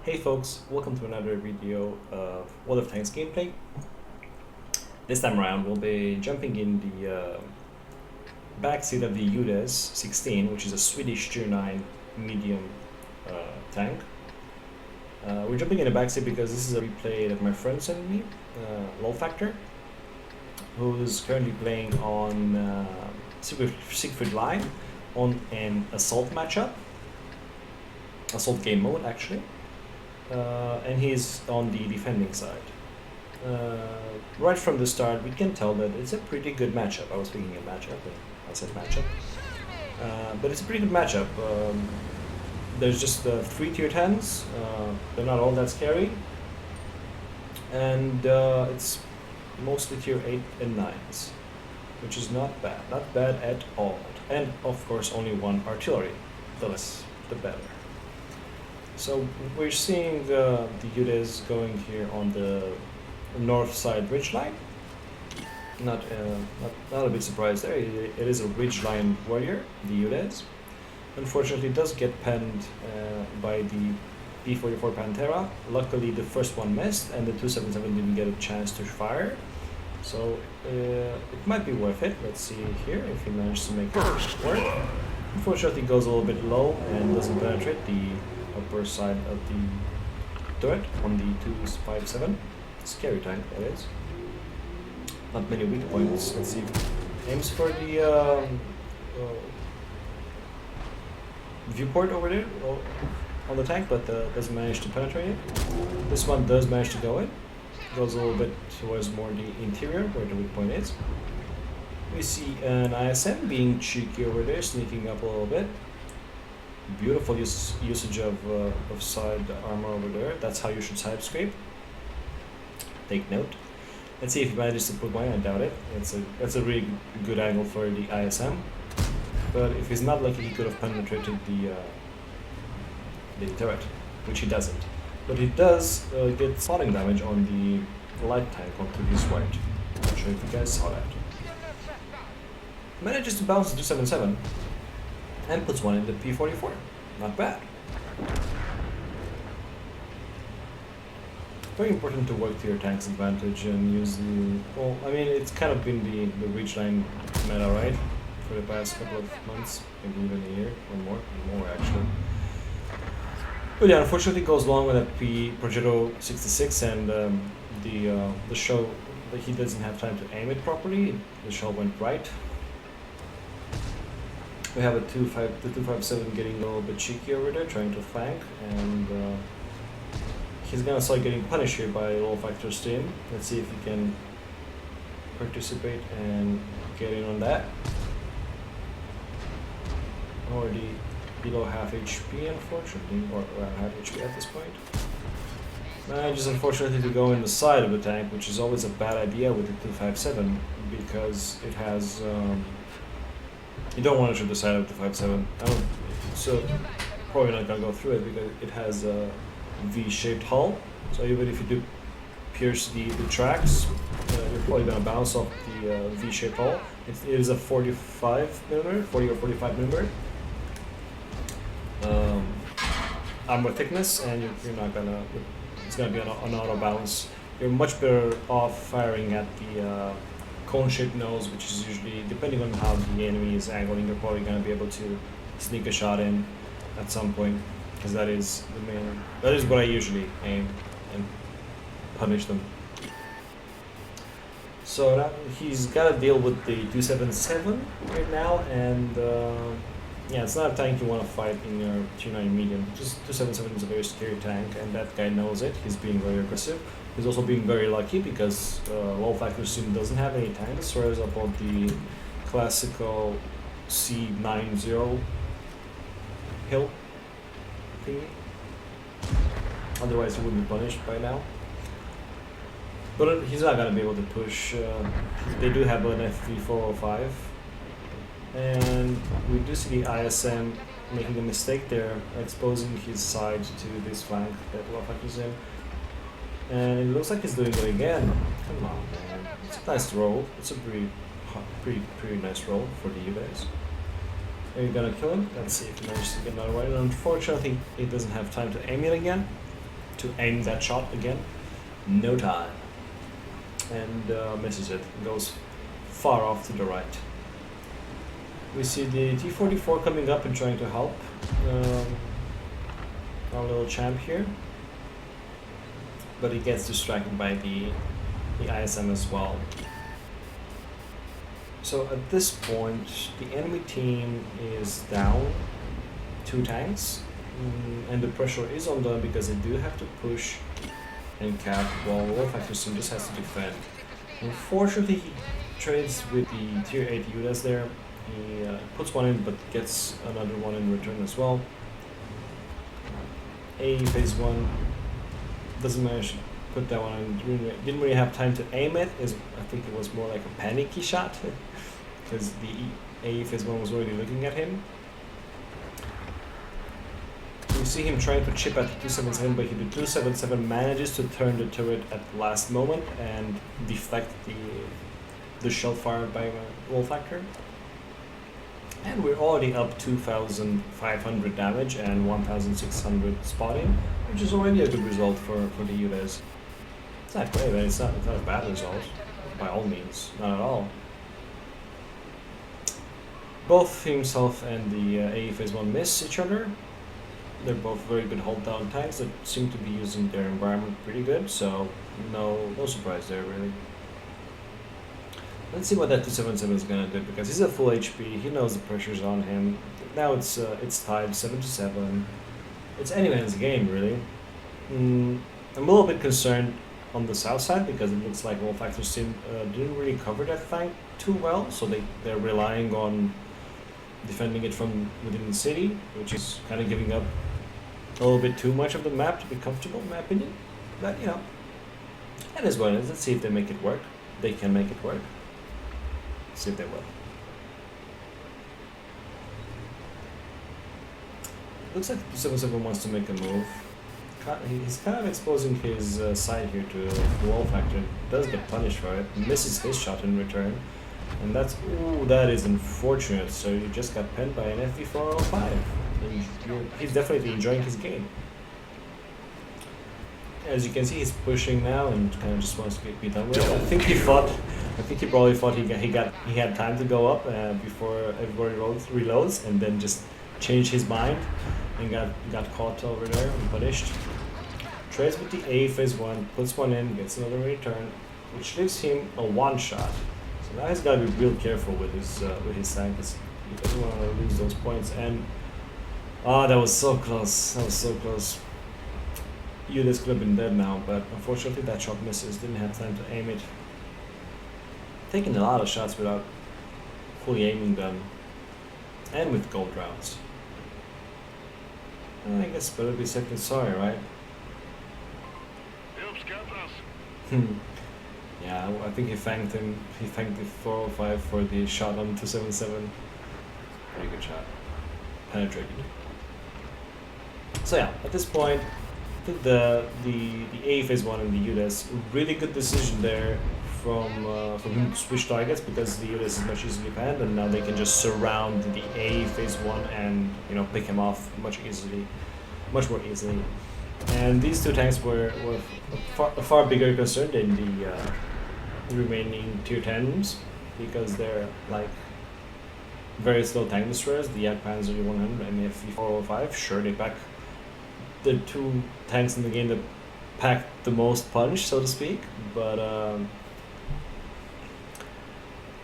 Hey folks, welcome to another video of World of Tanks gameplay. This time around we'll be jumping in the backseat of the Udes 16, which is a Swedish Tier 9 medium tank. We're jumping in the backseat because this is a replay that my friend sent me, LoLFactor, who's currently playing on Siegfried Line on an assault matchup, assault game mode actually. And he's on the defending side. Right from the start, we can tell that it's a pretty good matchup. I was thinking a matchup, and I said matchup. But it's a pretty good matchup. There's just 3 tier 10s. They're not all that scary. And it's mostly tier 8 and 9s, which is not bad. Not bad at all. And of course, only 1 artillery. The less, the better. So we're seeing the Udes going here on the north side ridgeline. Not a big surprise there. It is a ridgeline warrior, the Udes. Unfortunately, it does get penned by the P-44 Pantera. Luckily, the first one missed, and the 277 didn't get a chance to fire. So it might be worth it. Let's see here if he managed to make it work. Unfortunately, it goes a little bit low and doesn't penetrate the upper side of the turret on the 257. Scary tank, that is. Not many weak points. Let's see. Aims for the viewport over there on the tank, but doesn't manage to penetrate it. This one does manage to go in. Goes a little bit towards more the interior where the weak point is. We see an ISM being cheeky over there, sneaking up a little bit. Beautiful usage of side armor over there. That's how you should side scrape. Take note. Let's see if he manages to put one. I doubt it. That's a really good angle for the ISM. But if he's not lucky, he could have penetrated the turret, which he doesn't. But he does get spotting damage on the light tank onto his right. Not sure if you guys saw that. Manages to bounce the 277. And puts one in the P-44. Not bad. Very important to work to your tank's advantage and use the... Well, I mean, it's kind of been the ridgeline meta, right? For the past couple of months, maybe even a year or more actually. But yeah, unfortunately it goes along with that Progetto 66 and the shell, that he doesn't have time to aim it properly. The shell went right. We have the 257 getting a little bit cheeky over there, trying to flank, and he's gonna start getting punished here by LoLFactor's team. Let's see if he can participate and get in on that. Already below half HP, unfortunately, or around half HP at this point. Manages, unfortunately, to go in the side of the tank, which is always a bad idea with the 257, because it has... you don't want to shoot the side of the 5.7. So probably not gonna go through it because it has a V-shaped hull. So even if you do pierce the tracks, you're probably gonna bounce off the V-shaped hull. It is a 45mm, 40 or 45mm armor thickness, and you're not gonna. It's gonna be an auto bounce. You're much better off firing at the cone-shaped nose, which is usually, depending on how the enemy is angling, you're probably going to be able to sneak a shot in at some point, because that is what I usually aim and punish them. So that, he's got to deal with the 277 right now, and yeah, it's not a tank you want to fight in your tier 9 medium. Just 277 is a very scary tank, and that guy knows it. He's being very aggressive. He's also being very lucky because LoLFactor's team doesn't have any tanks, whereas about the classical C90 hill thingy. Otherwise he would be punished by now. But he's not gonna be able to push. They do have an FV405. And we do see the ISM making a mistake there, exposing his side to this flank that LoLFactor's in. And it looks like he's doing it again. Come on, man. It's a nice roll. It's a pretty nice roll for the Udes. Are you gonna kill him? Let's see if he manages to get another one. And unfortunately, he doesn't have time to aim it again. to aim that shot again. No time. And misses it. Goes far off to the right. We see the T-44 coming up and trying to help our little champ here. But he gets distracted by the ISM as well. So at this point, the enemy team is down 2 tanks, and the pressure is on them because they do have to push and cap while LoLFactor team just has to defend. Unfortunately, he trades with the tier 8 Udes there. He puts one in but gets another one in return as well. phase 1 doesn't manage to put that one in, didn't really have time to aim it. I think it was more like a panicky shot because the phase 1 was already looking at him. You see him trying to chip at the 277, but the 277 manages to turn the turret at the last moment and deflect the shell fired by LoLFactor. And we're already up 2,500 damage and 1,600 spotting, which is already a good result for the Udes. It's not great, but it's not a bad result, by all means, not at all. Both himself and the phase 1 miss each other. They're both very good hold down tanks that seem to be using their environment pretty good, so no surprise there really. Let's see what that 277 is gonna do, because he's at full HP, he knows the pressure's on him. Now it's tied 7-7. It's anyone's game really. I'm a little bit concerned on the south side because it looks like LoLFactor's team didn't really cover that flank too well, so they're relying on defending it from within the city, which is kind of giving up a little bit too much of the map to be comfortable, in my opinion. But you know, it is what it is. Let's see if they make it work. They can make it work. See if they will. Looks like 277 wants to make a move. He's kind of exposing his side here to LoLFactor. Does get punished for it. Misses his shot in return. And that is unfortunate. So you just got penned by an FV405. He's definitely enjoying his game. As you can see, he's pushing now and kind of just wants to be done with it. I think he probably thought he had time to go up before everybody reloads, and then just changed his mind and got caught over there and punished. Trades with the phase 1, puts one in, gets another return, which leaves him a one shot. So now he's got to be real careful with his tank, because he doesn't want to lose those points. And that was so close. That was so close. Udes could have been dead now, but unfortunately that shot misses. Didn't have time to aim it. Taking a lot of shots without fully aiming them, and with gold rounds. I guess better be safe than sorry, right? Yeah, I think he thanked him. He thanked the 405 for the shot on 277. Pretty good shot. Penetrated. So yeah, at this point, I think the phase 1 and the Udes, really good decision there from him to switch targets, because the Udes is much easily panned, and now they can just surround the phase 1 and pick him off much more easily. And these two tanks were a far bigger concern than the remaining tier 10s, because they're like very slow tank destroyers. The Panzer 100 and the FV405, sure, they pack the two tanks in the game that pack the most punch, so to speak, but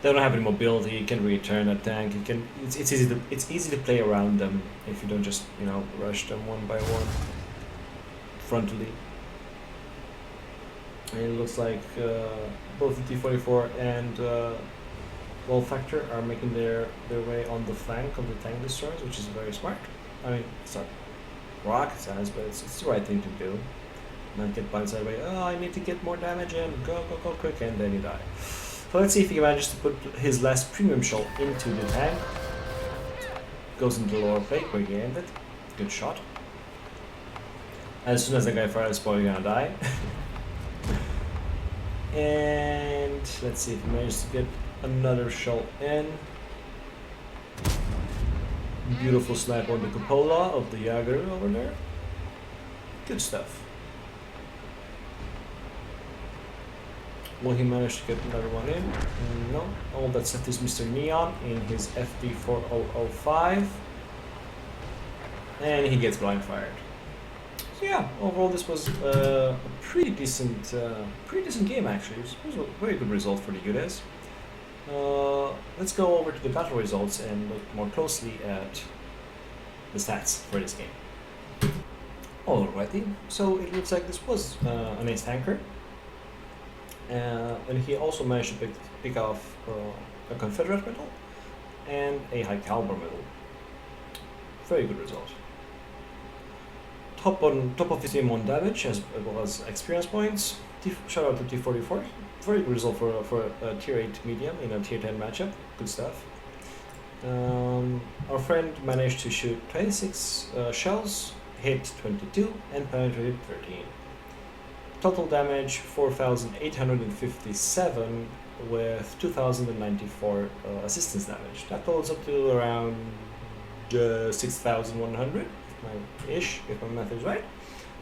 they don't have any mobility. You can return a tank. It's easy to play around them if you don't just rush them one by one frontally. And it looks like both the T-44 and LoLFactor are making their way on the flank of the tank destroyers, which is very smart. I mean, it's not rocket science, but it's the right thing to do. Not get blindsided by, oh, I need to get more damage in, go quick, and then you die. So let's see if he manages to put his last premium shell into the tank. Goes into the lower plate where he aimed it. Good shot. As soon as the guy fires, probably gonna die. And let's see if he manages to get another shell in. Beautiful snipe on the cupola of the Jager over there. Good stuff. Will he manage to get another one in? No. All that's left is Mr. Neon in his FD4005. And he gets blind fired. So yeah, overall this was a pretty decent game actually. It was a very good result for the Udes. Let's go over to the battle results and look more closely at the stats for this game. Alrighty, so it looks like this was an ace tanker. And he also managed to pick off a Confederate medal and a high caliber medal. Very good result. Top of his team on damage as well as experience points. Shout out to T44. Very good result for a tier 8 medium in a tier 10 matchup. Good stuff. Our friend managed to shoot 26 shells, hit 22, and penetrated 13. Total damage 4,857 with 2,094 assistance damage. That totals up to around 6,100 ish, if my math is right,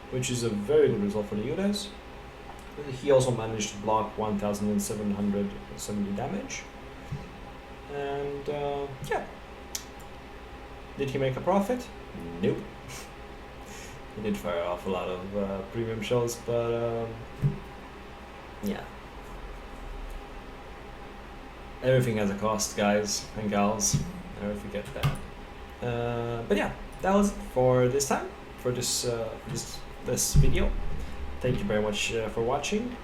which is a very good result for the Udes. He also managed to block 1,770 damage. And yeah. Did he make a profit? Nope. He did fire off a lot of premium shells, but yeah. Everything has a cost, guys and gals. Never forget that. But yeah, that was it for this time, for this video. Thank you very much for watching.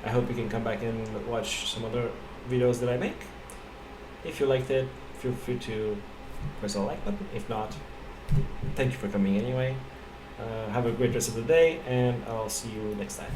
I hope you can come back and watch some other videos that I make. If you liked it, feel free to press the like button. If not, thank you for coming anyway. Have a great rest of the day, and I'll see you next time.